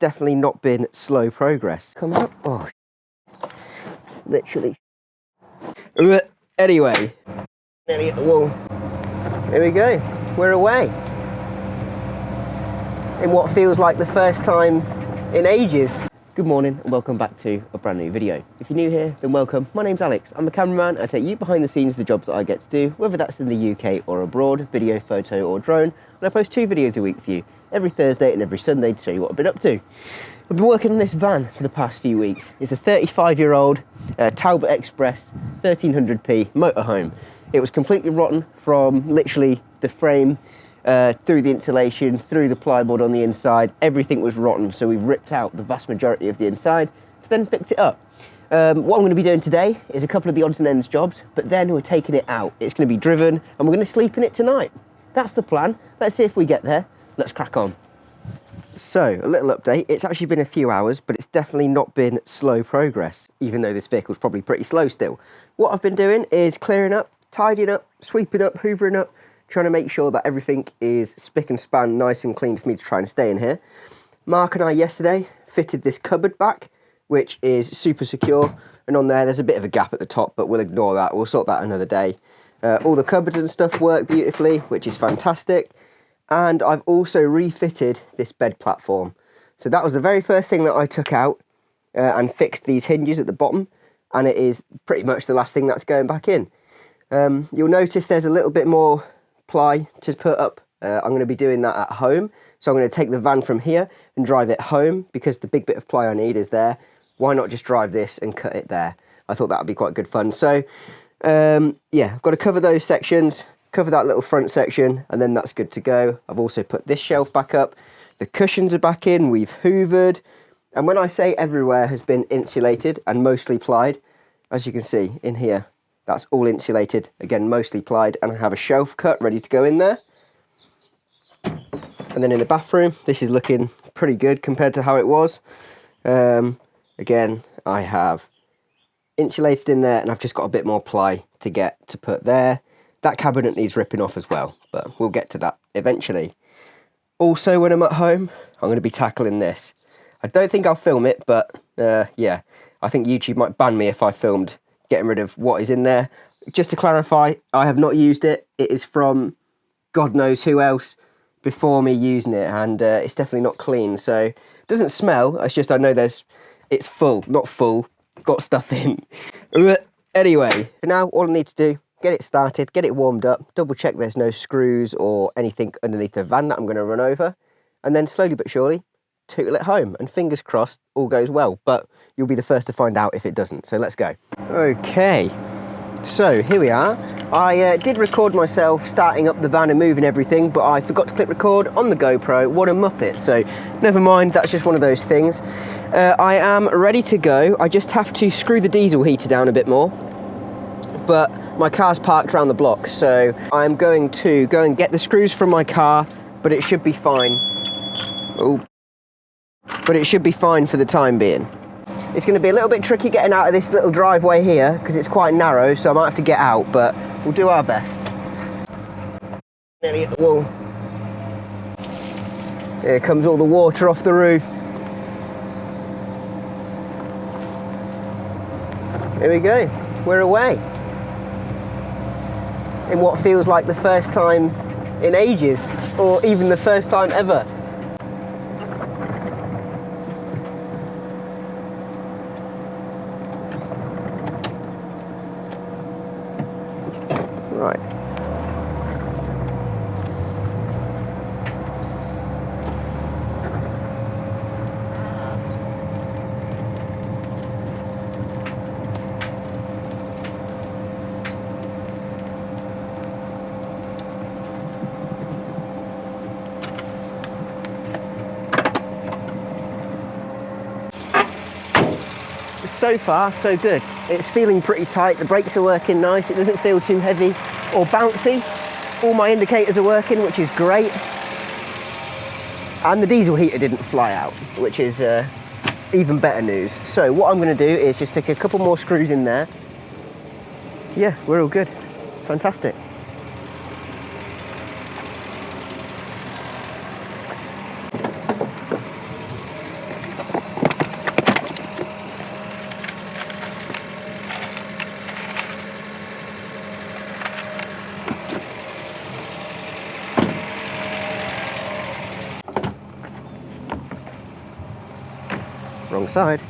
definitely not been slow progress. Come up. Oh, literally. Anyway, nearly at the wall. Here we go. We're away. In what feels like the first time in ages. Good morning and welcome back to a brand new video. If you're new here, then welcome. My name's Alex. I'm a cameraman. I take you behind the scenes of the jobs that I get to do, whether that's in the UK or abroad, video, photo or drone. And I post 2 videos a week for you, every Thursday and every Sunday, to show you what I've been up to. I've been working on this van for the past few weeks. It's a 35-year-old Talbot Express 1300p motorhome. It was completely rotten from literally the frame through the insulation, through the plywood on the inside. Everything was rotten, so we've ripped out the vast majority of the inside to then fix it up. What I'm going to be doing today is a couple of the odds and ends jobs, but then we're taking it out. It's going to be driven and we're going to sleep in it tonight. That's the plan. Let's see if we get there. Let's crack on. So, a little update. It's actually been a few hours, but it's definitely not been slow progress, even though this vehicle's probably pretty slow still. What I've been doing is clearing up, tidying up, sweeping up, hoovering up, trying to make sure that everything is spick and span, nice and clean for me to try and stay in here. Mark and I yesterday fitted this cupboard back, which is super secure, and on there's a bit of a gap at the top, but we'll ignore that. We'll sort that another day. All the cupboards and stuff work beautifully, which is fantastic. And I've also refitted this bed platform. So that was the very first thing that I took out and fixed these hinges at the bottom, and it is pretty much the last thing that's going back in. You'll notice there's a little bit more ply to put up. I'm going to be doing that at home, so I'm going to take the van from here and drive it home, because the big bit of ply I need is there. Why not just drive this and cut it there? I thought that would be quite good fun. So yeah, I've got to cover those sections, cover that little front section, and then that's good to go. I've also put this shelf back up, the cushions are back in, we've hoovered, and when I say everywhere has been insulated and mostly plied, as you can see in here, that's all insulated, again mostly plied, and I have a shelf cut ready to go in there. And then in the bathroom, this is looking pretty good compared to how it was. Again, I have insulated in there, and I've just got a bit more ply to get to put there. That cabinet needs ripping off as well, but we'll get to that eventually. Also, when I'm at home, I'm going to be tackling this. I don't think I'll film it, but yeah, I think YouTube might ban me if I filmed getting rid of what is in there. Just to clarify, I have not used it. It is from God knows who else before me using it, and it's definitely not clean. So it doesn't smell. It's just I know it's full, not full, got stuff in. Anyway, for now, all I need to do, get it started, get it warmed up, double check there's no screws or anything underneath the van that I'm going to run over, and then slowly but surely tootle it home, and fingers crossed all goes well, but you'll be the first to find out if it doesn't. So let's go. Okay, so here we are. I did record myself starting up the van and moving everything, but I forgot to click record on the GoPro. What a muppet. So never mind, that's just one of those things. I am ready to go. I just have to screw the diesel heater down a bit more, but my car's parked around the block, so I'm going to go and get the screws from my car, but it should be fine. Oh, but it should be fine for the time being. It's going to be a little bit tricky getting out of this little driveway here because it's quite narrow, so I might have to get out, but we'll do our best. Nearly at the wall. Here comes all the water off the roof. Here we go. We're away. In what feels like the first time in ages, or even the first time ever. Right. So far, so good. It's feeling pretty tight. The brakes are working nice. It doesn't feel too heavy or bouncy. All my indicators are working, which is great. And the diesel heater didn't fly out, which is even better news. So what I'm going to do is just stick a couple more screws in there. Yeah, we're all good. Fantastic. Wrong side.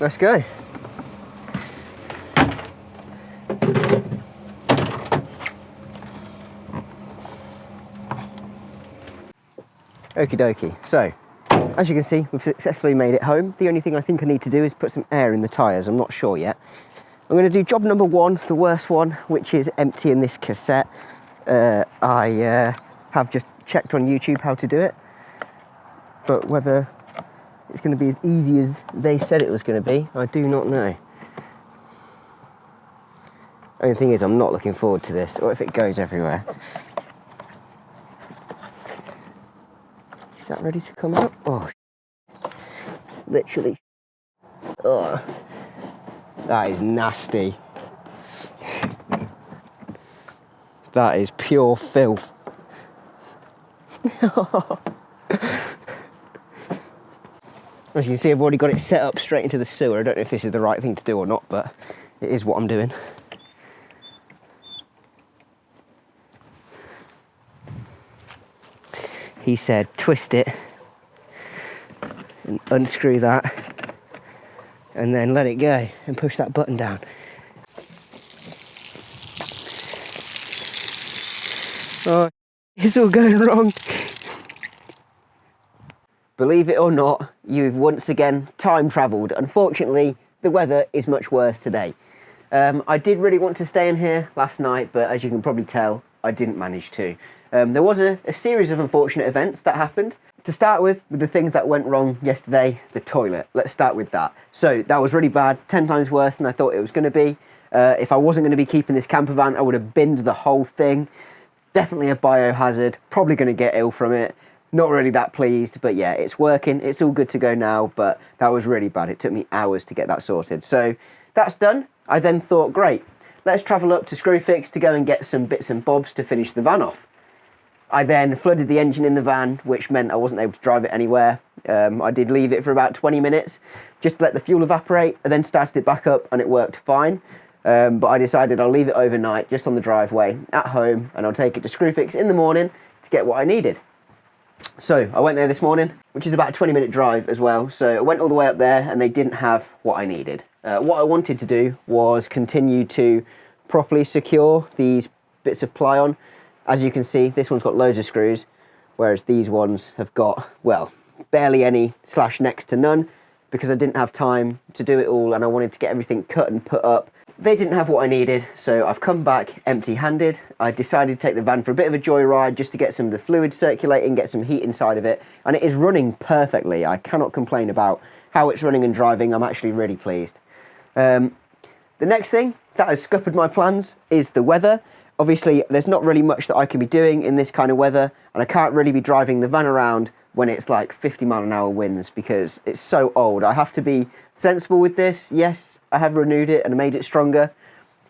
Let's go. Okie dokie. So, as you can see, we've successfully made it home. The only thing I think I need to do is put some air in the tyres. I'm not sure yet. I'm going to do job number one, the worst one, which is emptying this cassette. I have just checked on YouTube how to do it, but whether it's going to be as easy as they said it was going to be, I do not know. Only thing is, I'm not looking forward to this, or if it goes everywhere. Is that ready to come out? Oh, literally. Oh, that is nasty. That is pure filth. As you can see, I've already got it set up straight into the sewer. I don't know if this is the right thing to do or not, but it is what I'm doing. He said twist it and unscrew that and then let it go and push that button down. Oh, it's all going wrong. Believe it or not, you've once again time travelled. Unfortunately, the weather is much worse today. I did really want to stay in here last night, but as you can probably tell, I didn't manage to. There was a series of unfortunate events that happened. To start with the things that went wrong yesterday, the toilet. Let's start with that. So that was really bad, 10 times worse than I thought it was going to be. If I wasn't going to be keeping this camper van, I would have binned the whole thing. Definitely a biohazard, probably going to get ill from it. Not really that pleased, but yeah, it's working. It's all good to go now, but that was really bad. It took me hours to get that sorted. So that's done. I then thought, great, let's travel up to Screwfix to go and get some bits and bobs to finish the van off. I then flooded the engine in the van, which meant I wasn't able to drive it anywhere. I did leave it for about 20 minutes, just to let the fuel evaporate. I then started it back up and it worked fine. But I decided I'll leave it overnight, just on the driveway at home, and I'll take it to Screwfix in the morning to get what I needed. So I went there this morning, which is about a 20-minute drive as well. So I went all the way up there and they didn't have what I needed. What I wanted to do was continue to properly secure these bits of ply on. As you can see, this one's got loads of screws, whereas these ones have got, well, barely any / next to none, because I didn't have time to do it all and I wanted to get everything cut and put up. They didn't have what I needed, so I've come back empty-handed. I decided to take the van for a bit of a joyride just to get some of the fluid circulating, get some heat inside of it, and it is running perfectly. I cannot complain about how it's running and driving. I'm actually really pleased. The next thing that has scuppered my plans is the weather. Obviously, there's not really much that I can be doing in this kind of weather, and I can't really be driving the van around when it's like 50-mile-an-hour winds because it's so old. I have to be sensible with this. Yes, I have renewed it and made it stronger,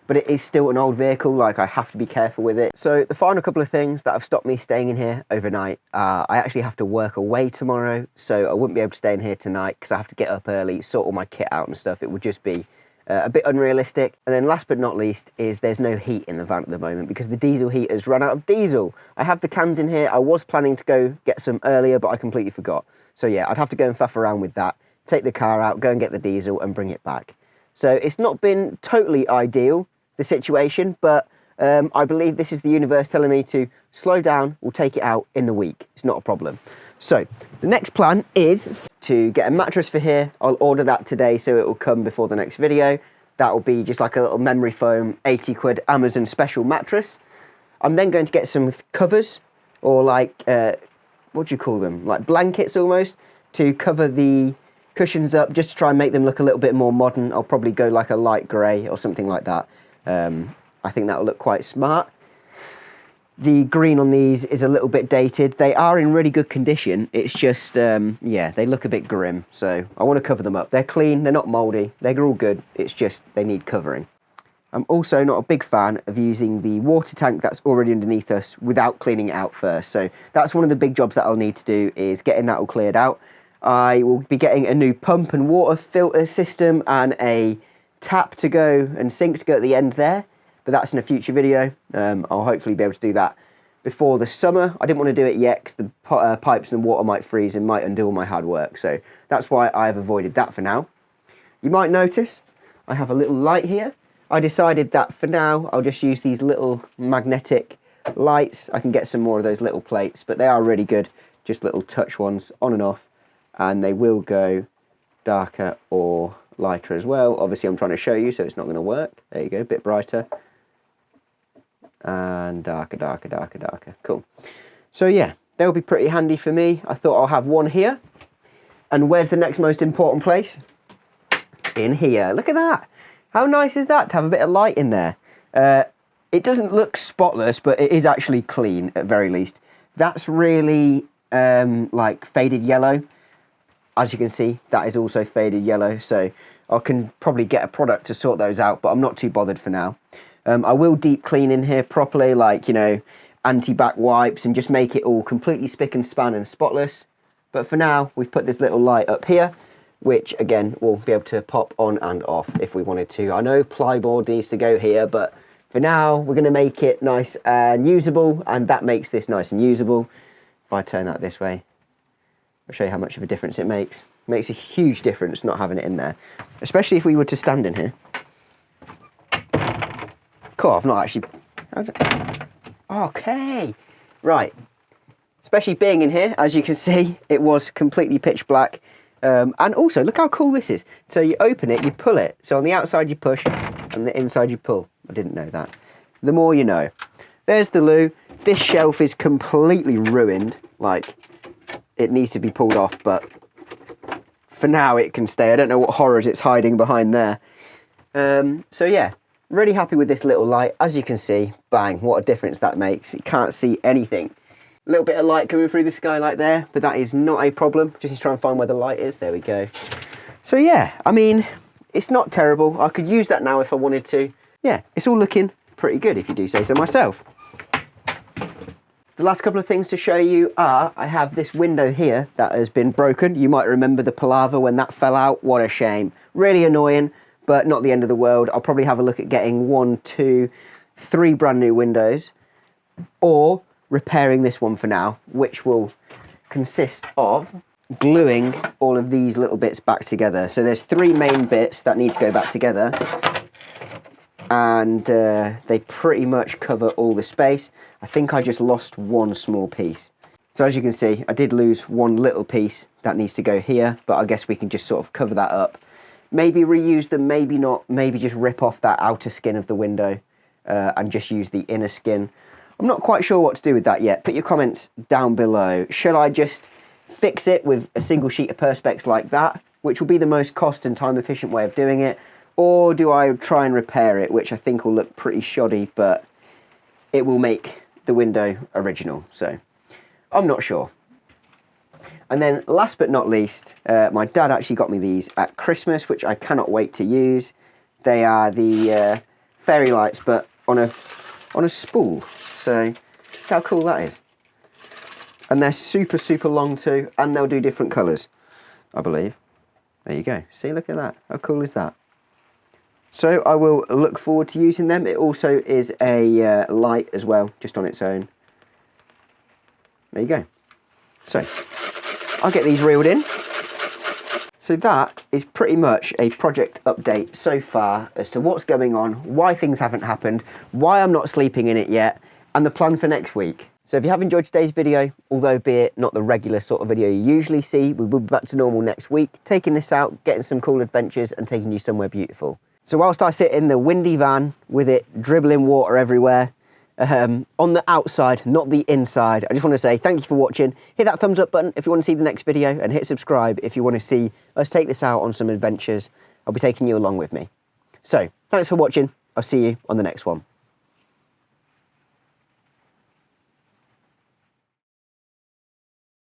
but it is still an old vehicle. Like, I have to be careful with it. So the final couple of things that have stopped me staying in here overnight, I actually have to work away tomorrow, so I wouldn't be able to stay in here tonight because I have to get up early, sort all my kit out and stuff. It would just be a bit unrealistic. And then last but not least is there's no heat in the van at the moment because the diesel heater's run out of diesel. I have the cans in here. I was planning to go get some earlier, but I completely forgot. So yeah, I'd have to go and faff around with that, take the car out, go and get the diesel and bring it back. So it's not been totally ideal, the situation, but I believe this is the universe telling me to slow down, we'll take it out in the week. It's not a problem. So the next plan is to get a mattress for here. I'll order that today so it will come before the next video. That will be just like a little memory foam 80 quid Amazon special mattress. I'm then going to get some covers or like, what do you call them? Like blankets almost to cover the cushions up just to try and make them look a little bit more modern. I'll probably go like a light grey or something like that. I think that will look quite smart. The green on these is a little bit dated. They are in really good condition. It's just, yeah, they look a bit grim. So I want to cover them up. They're clean, they're not mouldy, they're all good. It's just they need covering. I'm also not a big fan of using the water tank that's already underneath us without cleaning it out first. So that's one of the big jobs that I'll need to do, is getting that all cleared out. I will be getting a new pump and water filter system and a tap to go and sink to go at the end there, but that's in a future video. I'll hopefully be able to do that before the summer. I didn't want to do it yet because the pipes and water might freeze and might undo all my hard work, so that's why I've avoided that for now. You might notice I have a little light here. I decided that for now I'll just use these little magnetic lights. I can get some more of those little plates, but they are really good, just little touch ones on and off, and they will go darker or lighter as well. Obviously I'm trying to show you, so it's not going to work. There you go, a bit brighter. And darker, darker, darker, darker. Cool. So yeah, they'll be pretty handy for me. I thought I'll have one here. And where's the next most important place? In here. Look at that. How nice is that to have a bit of light in there? It doesn't look spotless, but it is actually clean at very least. That's really like faded yellow. As you can see, that is also faded yellow. So I can probably get a product to sort those out, but I'm not too bothered for now. I will deep clean in here properly, like, you know, anti-back wipes, and just make it all completely spick and span and spotless. But for now, we've put this little light up here, which again, we'll be able to pop on and off if we wanted to. I know plyboard needs to go here, but for now, we're going to make it nice and usable, and that makes this nice and usable. If I turn that this way, I'll show you how much of a difference it makes. It makes a huge difference not having it in there, especially if we were to stand in here. Cool, I've not actually... Okay, right. Especially being in here, as you can see, it was completely pitch black. And also, look how cool this is. So you open it, you pull it. So on the outside you push, and the inside you pull. I didn't know that. The more you know. There's the loo. This shelf is completely ruined. Like, it needs to be pulled off, but for now it can stay. I don't know what horrors it's hiding behind there. So yeah, really happy with this little light. As you can see, bang, what a difference that makes. You can't see anything. A little bit of light coming through the skylight there, but that is not a problem. Just need to try and find where the light is. There we go. So yeah, I mean, it's not terrible. I could use that now if I wanted to. Yeah, it's all looking pretty good if you do say so myself. The last couple of things to show you are, I have this window here that has been broken. You might remember the palaver when that fell out. What a shame. Really annoying, but not the end of the world. I'll probably have a look at getting 1, 2, 3 brand new windows, or repairing this one for now, which will consist of gluing all of these little bits back together. So there's 3 main bits that need to go back together, and they pretty much cover all the space. I think I just lost one small piece. So as you can see, I did lose one little piece that needs to go here, but I guess we can just sort of cover that up. Maybe reuse them, maybe not, maybe just rip off that outer skin of the window and just use the inner skin. I'm not quite sure what to do with that yet. Put your comments down below. Should I just fix it with a single sheet of Perspex like that, which will be the most cost and time efficient way of doing it, or do I try and repair it, which I think will look pretty shoddy, but it will make the window original, so I'm not sure. And then last but not least, my dad actually got me these at Christmas, which I cannot wait to use. They are the fairy lights, but on a spool. So look how cool that is. And they're super, super long too, and they'll do different colours, I believe. There you go. See, look at that. How cool is that? So I will look forward to using them. It also is a light as well, just on its own. There you go. So I'll get these reeled in. So that is pretty much a project update so far as to what's going on, why things haven't happened, why I'm not sleeping in it yet, and the plan for next week. So if you have enjoyed today's video, although be it not the regular sort of video you usually see, we will be back to normal next week, taking this out, getting some cool adventures and taking you somewhere beautiful. So whilst I sit in the windy van with it dribbling water everywhere, on the outside, not the inside, I just want to say thank you for watching. Hit that thumbs up button if you want to see the next video, and hit subscribe if you want to see us take this out on some adventures. I'll be taking you along with me. So thanks for watching. I'll see you on the next one.